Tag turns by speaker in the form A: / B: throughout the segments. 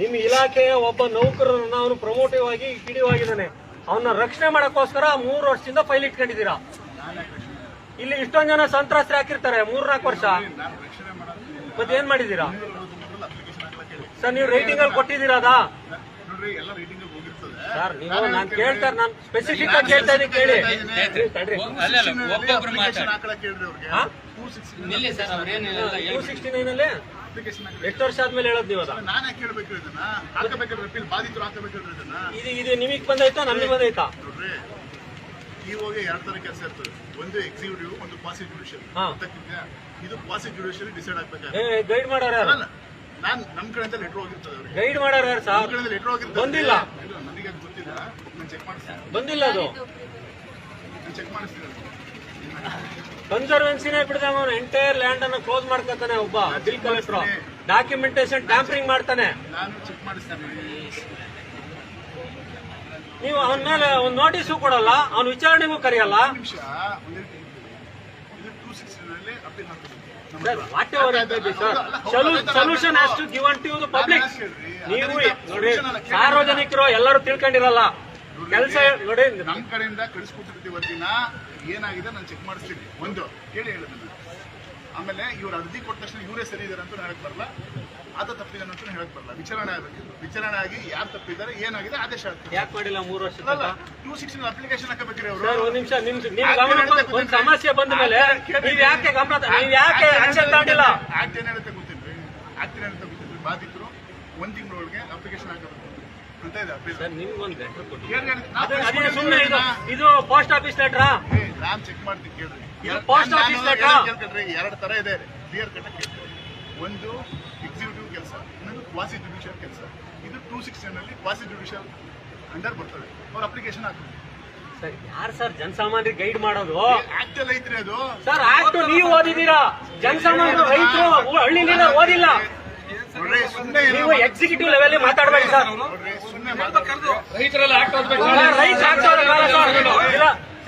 A: ನಿಮ್ಮ ಇಲಾಖೆಯ ಒಬ್ಬ ನೌಕರರನ್ನ ಅವನು ಪ್ರಮೋಟಿವ್ ಆಗಿ ಕಿಡಿವಾಗಿದ್ದಾನೆ. ಅವನ್ನ ರಕ್ಷಣೆ ಮಾಡಕ್ಕೋಸ್ಕರ 3 ವರ್ಷದಿಂದ ಫೈಲ್ ಇಟ್ಕೊಂಡಿದ್ದೀರಾ. ಇಲ್ಲಿ ಇಷ್ಟೊಂದು ಜನ ಸಂತ್ರಸ್ತರ ಹಾಕಿರ್ತಾರೆ 3-4 ವರ್ಷ. ಮತ್ತೆ ಏನ್ ಮಾಡಿದೀರಾ ಸರ್? ನೀವು ರೈಟಿಂಗ್ ಅಲ್ಲಿ ಕೊಟ್ಟಿದ್ದೀರಾ ಅದಾ ಸರ್? ನೀವು ನಾನು ಕೇಳ್ತಾರೆ, ನಾನು ಸ್ಪೆಸಿಫಿಕ್ ಆಗಿ ಕೇಳ್ತಾ ಇದ್ದೀನಿ, ಕೇಳಿ. 269 ಅಲ್ಲಿ ಎಷ್ಟು ವರ್ಷ ಆದ್ಮೇಲೆ ಹೇಳೋದು ನೀವು? ಇದು ನಿಮಗೆ ಬಂದೈತಾ ನಮಗೆ ಬಂದೈತಾ?
B: ಇವಾಗ 2 ತರ ಕೆಲಸ ಇರ್ತದೆ, ಒಂದು ಎಕ್ಸಿಕ್ಯೂಟಿವ್, ಒಂದು ಕ್ವಾಸಿ ಜುಡಿಷಿಯಲ್. ಇದು ಕ್ವಾಸಿ ಜುಡಿಷಿಯಲ್ ಡಿಸೈಡ್ ಆಗ್ಬೇಕು.
A: ಗೈಡ್ ಮಾಡೋರು ಯಾರು?
B: ನಾನು ನಮ್ಮ ಕಡೆಯಿಂದ ಲೆಟರ್ ಹೋಗಿರ್ತದೆ.
A: ಗೈಡ್ ಮಾಡೋರು ಯಾರು ಸರ್?
B: ಲೆಟರ್ ಹೋಗಿರ್ತದೆ,
A: ಬಂದಿಲ್ಲ.
B: ನನಗೆ ಅದು ಗೊತ್ತಿಲ್ಲ, ನಾನು ಚೆಕ್ ಮಾಡಿಸ್ತೀನಿ.
A: ಬಂದಿಲ್ಲ, ಅದು
B: ಚೆಕ್ ಮಾಡಿಸ್ತೀನಿ.
A: ಕನ್ಸರ್ವೆನ್ಸಿನೇ ಬಿಡದೆ ಅವನು ಎಂಟೈರ್ ಲ್ಯಾಂಡ್ ಅನ್ನು ಕ್ಲೋಸ್ ಮಾಡ್ಕೊತಾನೆ. ಒಬ್ಬ ಬಿಲ್ ಕಲೆಕ್ಟರ್ ಡಾಕ್ಯುಮೆಂಟೇಶನ್ ಟ್ಯಾಂಪರಿಂಗ್ ಮಾಡ್ತಾನೆ.
B: ನಾನು ಚೆಕ್ ಮಾಡಿಸ್ತೀನಿ.
A: ನೀವು ಅವನ ಮೇಲೆ ಒಂದು ನೋಟಿಸು ಕೊಡಲ್ಲ, ಅವನ ವಿಚಾರಣೆಗೂ ಕರೆಯಲ್ಲ. Solution has to given to the public. ನೀವು ನೋಡಿ, ಸಾರ್ವಜನಿಕರು ಎಲ್ಲರೂ ತಿಳ್ಕೊಂಡಿರಲ್ಲ ಕೆಲಸ. ನೋಡಿ,
B: ನಮ್ಮ ಕಡೆಯಿಂದ ಕಳಿಸ್ಕೊಟ್ಟಿರ್ತೀವಿ ವರದಿನ, ಏನಾಗಿದೆ ನಾನು ಚೆಕ್ ಮಾಡಿಸ್ತೀನಿ. ಒಂದು ಕೇಳಿ ಹೇಳೋದನ್ನ. ಆಮೇಲೆ ಇವ್ರು ಅರ್ಜಿ ಕೊಟ್ಟ ತಕ್ಷಣ ಇವರೇ ಸರಿ ಇದಾರೆ ಅಂತ ಹೇಳಕ್ ಬರಲ್ಲ, ಆತ ತಪ್ಪಿದಾನೆ ಅಂತ ಹೇಳಕ್ ಬರಲ್ಲ. ವಿಚಾರಣೆ ಆಗಬೇಕು. ವಿಚಾರಣೆ ಆಗಿ ಯಾರು ತಪ್ಪಿದ್ದಾರೆ, ಏನಾಗಿದೆ ಆದೇಶ ಆಗ್ತದೆ.
A: ಯಾಕೆ ಮಾಡಿಲ್ಲ 3 ವರ್ಷ?
B: 216 ಅಪ್ಲಿಕೇಶನ್ ಹಾಕಬೇಕ್ರಿ ಅವರು.
A: ಒಂದು ನಿಮಿಷ, ಒಂದು ಸಮಸ್ಯೆ ಬಂದ ಮೇಲೆ ನೀವು ಯಾಕೆ ಗಮನ, ನೀವು ಯಾಕೆ ಆಕ್ಷನ್ ತಗೊಂಡಿಲ್ಲ?
B: ಆಕ್ಟ್ ಏನ್ ಹೇಳುತ್ತೆ ಗೊತ್ತಿಲ್ರಿ? ಆಕ್ಟ್ ಏನ್ ಹೇಳುತ್ತೆ ಗೊತ್ತಿಲ್ರಿ? ಬಾಧಿತರು 1 ತಿಂಗಳೊಳಗೆ ಅಪ್ಲಿಕೇಶನ್ ಹಾಕಬೇಕು ಅಂತ ಇದೆ.
A: ನಿಮ್ಗೊಂದು ಲೆಟರ್ ಕೊಟ್ಟು ಸುಮ್ಮನೆ ಇದು ಪೋಸ್ಟ್ ಆಫೀಸ್ ಲೆಟ್ರಾ?
B: ನಾನು ಚೆಕ್ ಮಾಡ್ತೀನಿ, ಕೇಳ್ರಿ.
A: Post office ಲೆಟ್ರಾ?
B: 2 ತರ ಇದೆ, ಕ್ಲಿಯರ್ ಕಟ್ ಕೇಳ್ತಾರೆ. ಒಂದು ಎಕ್ಸಿಕ್ಯೂಟಿವ್ ಕೆಲಸ, ಇನ್ನೊಂದು ಕ್ವಾಸಿ ಜುಡಿಷಿಯಲ್ ಕೆಲಸ. ಇದು 216 ನಲ್ಲಿ ಕ್ವಾಸಿ ಜುಡಿಷಿಯಲ್ ಅಂಡರ್ ಬರ್ತದೆ. ಅವ್ರ ಅಪ್ಲಿಕೇಶನ್ ಹಾಕ್ತಾರೆ.
A: ಸರ್, ಯಾರು ಸರ್ ಜನಸಾಮಾನ್ಯರಿಗೆ ಗೈಡ್ ಮಾಡೋದು?
B: ಆಕ್ಟ್ ಎಲ್ಲ ಐತ್ರಿ ಅದು.
A: ಸರ್, ಆಕ್ಟ್ ನೀವು ಓದಿದ್ದೀರಾ, ಜನಸಾಮಾನ್ಯರು ರೈತರು ಹಳ್ಳಿಲಿಂದ ಓದಿಲ್ಲ. ನೀವು ಎಕ್ಸಿಕ್ಯೂಟಿವ್ ಲೆವೆಲ್ ಮಾತಾಡಬೇಡಿ ಸರ್.
B: ರೈತರೆಲ್ಲ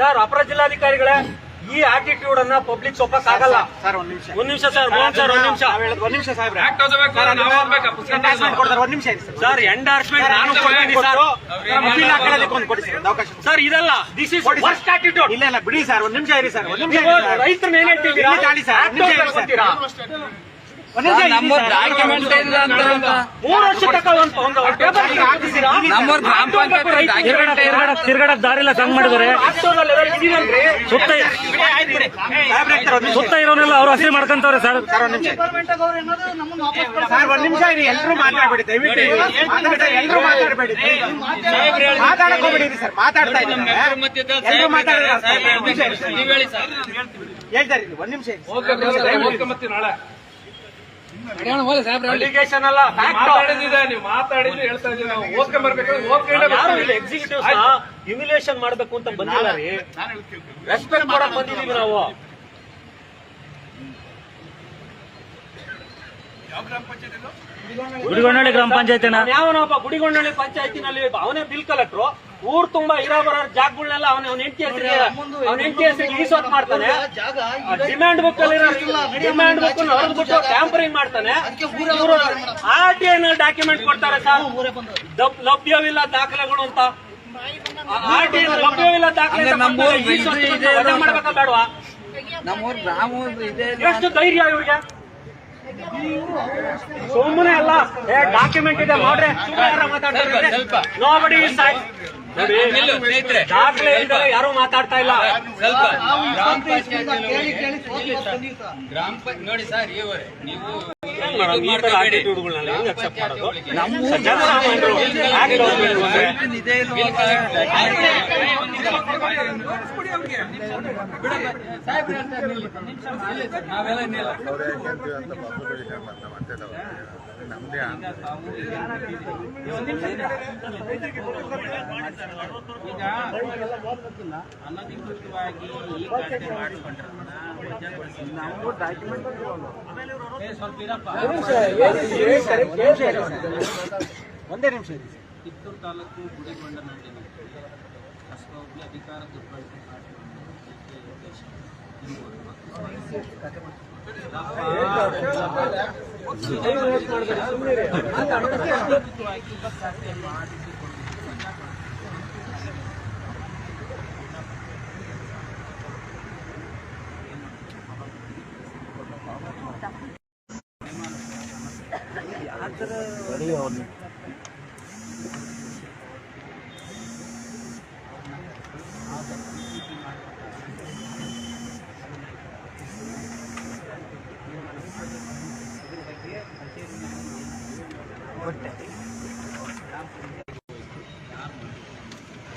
A: ಸರ್, ಅಪರ ಜಿಲ್ಲಾಧಿಕಾರಿಗಳೇ, ಈ ಆಟಿಟ್ಯೂಡ್ ಅನ್ನ ಪಬ್ಲಿಕ್ ಒಪ್ಪಕ್ ಆಗಲ್ಲ.
C: ಸರ್,
A: ಒಂದ್ ನಿಮಿಷ ಸರ್, ಮೋಹನ್ ಸರ್, ಒಂದ್ ನಿಮಿಷ
C: ಸಾಹೇಬ್ರೆ.
A: ಸರ್, ಎಂಡಾರ್ಸ್ಮೆಂಟ್ ನಾನು ಕೊಡ್ತೀನಿ ಸರ್. ಇದಲ್ಲ, ದಿಸ್ ಇಸ್ ವರ್ಸ್ಟ್ ಆಟಿಟ್ಯೂಡ್.
C: ಇಲ್ಲ ಬಿಡಿ ಸರ್, ಒಂದ್ ನಿಮಿಷ ಇರಿ ಸರ್.
A: ರೈತರನ್ನ ಏನ್ ಹೇಳ್ತಿದ್ದೀರಾ? ಗೊತ್ತೀರಾ?
C: 3
A: ವರ್ಷ ತಕ್ಕ ಒಂದು ತಿರ್ಗಡಕ್ ದಾರಿ ಇಲ್ಲ ಸಂಗ್ ಮಾಡಿದ್ರೆ ಸುತ್ತ ಇರೋನೆಲ್ಲ ಅವ್ರು ಹಸಿ ಮಾಡ್ಕೊಂತವ್ರೆ ಸರ್.
C: ಒಂದ್ ನಿಮಿಷ ಇರಿ, ಎಲ್ರು ಮಾತಾಡ್ಬೇಡಿ ದಯವಿಟ್ಟು. ಎಲ್ರು ಮಾತಾಡ್ಬೇಡಿ, ಮಾತಾಡಕೋಬೇಡಿ ಸರ್. ಮಾತಾಡ್ತಾ ಇದ್ದೀನಿ, ಎಲ್ರು ಮಾತಾಡ್ತಾರೆ. ಹೇಳ್ತಾರೆ, ಒಂದ್ ನಿಮಿಷ.
A: ಅಲಿಗೇಷನ್ ಅಲ್ಲ,
D: ನೀವು ಮಾತಾಡಿದ್ರೆ ಹೇಳ್ತಾ ಇದ್ದೀವಿ ನಾವು. ಓಕೆ ಬರ್ಬೇಕು,
A: ಎಕ್ಸಿಕ್ಯೂಟಿವ್ ಹ್ಯುಮಿಲೇಷನ್ ಮಾಡ್ಬೇಕು ಅಂತ ಬಂದಿಲ್ಲ ರೀ, ರೆಸ್ಪೆಕ್ಟ್ ಕೊಡಕ್ ಬಂದಿದೀವಿ ನಾವು.
C: ಗುಡಿಗೊಂಡಳ್ಳಿ ಗ್ರಾಮ ಪಂಚಾಯತ್
A: ಯಾವನೊಬ್ಬ ಗುಡಿಗೊಂಡಳ್ಳಿ ಪಂಚಾಯತಿನಲ್ಲಿ ಅವನೇ ಬಿಲ್ ಕಲೆಕ್ಟ್ರು. ಊರ್ ತುಂಬಾ ಇರೋ ಬರೋ ಜಾಗಗಳನ್ನೆಲ್ಲ ಅವನ ಹೆಂಡತಿ ಹೆಸರಿಗೆ ಈಸೋತ್ ಮಾಡ್ತಾನೆ. ಡಿಮ್ಯಾಂಡ್ ಬುಕ್ ಅಲ್ಲಿ ಡಿಮ್ಯಾಂಡ್ ಬುಕ್ ಹೊರದ್ಬಿಟ್ಟು ಟ್ಯಾಂಪರಿಂಗ್ ಮಾಡ್ತಾನೆ. RTI ನಲ್ಲಿ ಡಾಕ್ಯುಮೆಂಟ್ ಕೊಡ್ತಾರೆ ಸರ್, ಲಭ್ಯವಿಲ್ಲ ದಾಖಲೆಗಳು ಅಂತ. RTI ಲಭ್ಯವಿಲ್ಲ ದಾಖಲೆ ಮಾಡ್ಬೇಕಾ ಬೇಡವಾ? ಎಷ್ಟು ಧೈರ್ಯ ಇವ್ರಿಗೆ? ಸುಮ್ಮನೆ ಅಲ್ಲ, ಡಾಕ್ಯುಮೆಂಟ್ ಇದೆ ಮಾಡ್ರೆ ಮಾತಾಡ್ತಾರೆ. ನೋಬಡಿ ದಾಖಲೆ ಇಲ್ದರೆ ಯಾರು ಮಾತಾಡ್ತಾ ಇಲ್ಲ.
E: ನೋಡಿ ಸರ್, ನೀವು
A: ಆಟಿಟ್ಯೂಡ್ಗಳನ್ನ ಹೆಂಗ್ ಅಕ್ಸೆಪ್ಟ್ ಮಾಡೋದು?
E: ಈಗ ಅನಧಿಕೃತವಾಗಿ ಈ ಘಟನೆ ಮಾಡಿಕೊಂಡ್ರನ್ನ ನಾವು ಡಾಕ್ಯುಮೆಂಟ್ ಸ್ವಲ್ಪ ಇರಪ್ಪ.
C: ಒಂದೇ ನಿಮಿಷ.
E: ಕಿತ್ತೂರು ತಾಲೂಕು ಗುಡಿಗೊಂಡನಹಳ್ಳಿನಲ್ಲಿ ಅಧಿಕಾರ ದುರ್ಬಳಕೆ ಮಾಡಿಕೊಂಡು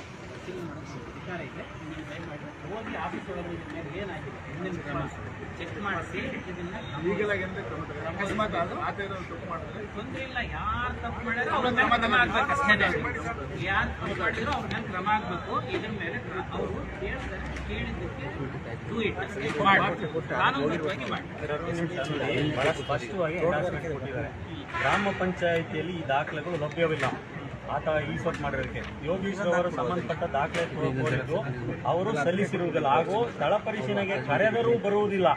E: ಅಧಿಕಾರ ಇದೆ. ನೀವು ದಯಮಾಡಿ ಹೋಗಿ ಆಫೀಸ್ ಒಳಗೆ ಏನಾಗಿದೆ ಹಿಂದಿನ ಕ್ರಮ ಚೆಕ್ ಮಾಡಿಸಿ ಇದನ್ನ
B: ಈಗೆಲ್ಲ ಎಂತ ಕ್ರಮ ತಗೊಳ್ಳಿ? ಅಕಸ್ಮಾತ್ ಅದು ಆ ಥರ ತಪ್ಪು ಮಾಡಿದ್ರೆ
E: ತೊಂದರೆ ಇಲ್ಲ. ಯಾರು ತಪ್ಪು ಮಾಡಿದ್ರು ಅವ್ರ ಮೇಲೆ ಕ್ರಮ ಆಗ್ಬೇಕು ಅಷ್ಟೇ. ಯಾರು ತಪ್ಪು ಮಾಡಿದ್ರು ಅವ್ರ ಮೇಲೆ ಕ್ರಮ ಆಗ್ಬೇಕು. ಇದ್ರ ಮೇಲೆ ಅವರು ಕೇಳ್ತಾರೆ, ಕೇಳಿದ್ದಕ್ಕೆ ಡೂ ಇಟ್ ಕಾನೂನುಬದ್ಧವಾಗಿ ಮಾಡಿ.
A: ಬಹಳ ಸ್ಪಷ್ಟವಾಗಿ ಎಂಡಾರ್ಸ್ಮೆಂಟ್ ಕೊಟ್ಟಿದ್ದಾರೆ. ಗ್ರಾಮ ಪಂಚಾಯಿತಿಯಲ್ಲಿ ಈ ದಾಖಲೆಗಳು ಲಭ್ಯವಿಲ್ಲ. ಆತ ಈಸೊತ್ತು ಮಾಡಿರೋದಕ್ಕೆ ಯೋಗೀಶ್ವರ್ ಅವರು ಸಂಬಂಧಪಟ್ಟ ದಾಖಲೆ ಕೋರಿದ್ದು ಅವರು ಸಲ್ಲಿಸಿರುವುದಿಲ್ಲ ಹಾಗೂ ಸ್ಥಳ ಪರಿಶೀಲನೆಗೆ ಕರೆದರೂ ಬರುವುದಿಲ್ಲ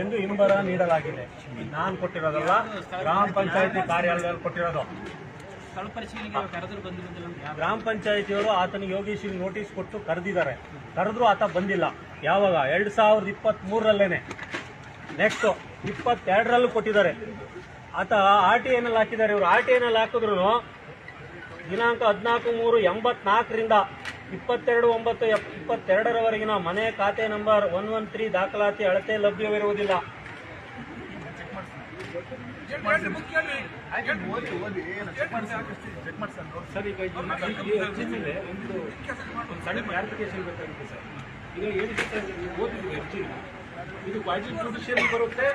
A: ಎಂದು ಹಿಂಬರ ನೀಡಲಾಗಿದೆ. ನಾನು ಕೊಟ್ಟಿರೋದಲ್ಲ, ಗ್ರಾಮ ಪಂಚಾಯಿತಿ ಕಾರ್ಯಾಲಯದಲ್ಲಿ ಕೊಟ್ಟಿರೋದು.
E: ಸ್ಥಳ ಪರಿಶೀಲನೆಗೆ ಕರೆದ್ರು ಬಂದಿರೋದಿಲ್ಲ ಅಂತ ಯಾರು?
A: ಗ್ರಾಮ ಪಂಚಾಯಿತಿಯವರು ಆತನಿಗೆ ಯೋಗೀಶ್ವರಿಗೆ ನೋಟಿಸ್ ಕೊಟ್ಟು ಕರೆದಿದ್ದಾರೆ. ಕರೆದ್ರೂ ಆತ ಬಂದಿಲ್ಲ. ಯಾವಾಗ? 2023ರಲ್ಲೇನೆ. ನೆಕ್ಸ್ಟ್ 22ರಲ್ಲೂ ಕೊಟ್ಟಿದ್ದಾರೆ. ಆತ RTIನಲ್ಲಿ ಹಾಕಿದ್ದಾರೆ. ಇವರು RTIನಲ್ಲಿ ಹಾಕಿದ್ರು ದಿನಾಂಕ 14/3/84ರಿಂದ 22/9/22ರವರೆಗಿನ ಮನೆ ಖಾತೆ ನಂಬರ್ 113 ದಾಖಲಾತಿ ಅಳತೆ ಲಭ್ಯವಿರುವುದಿಲ್ಲ.
B: ಓದಿ ಚೆಕ್ ಮಾಡ್ಸಿ
A: ಸರ್, ಈಗ ಒಂದು ಸಣ್ಣ ಕ್ಲಾರಿಫಿಕೇಶನ್ ಬೇಕಾಗುತ್ತೆ ಸರ್. ಈಗ ಏನು ಓದಿದ್ವಿ ಇದು ಜುಡಿಷಿಯಲ್ ಬರುತ್ತೆ.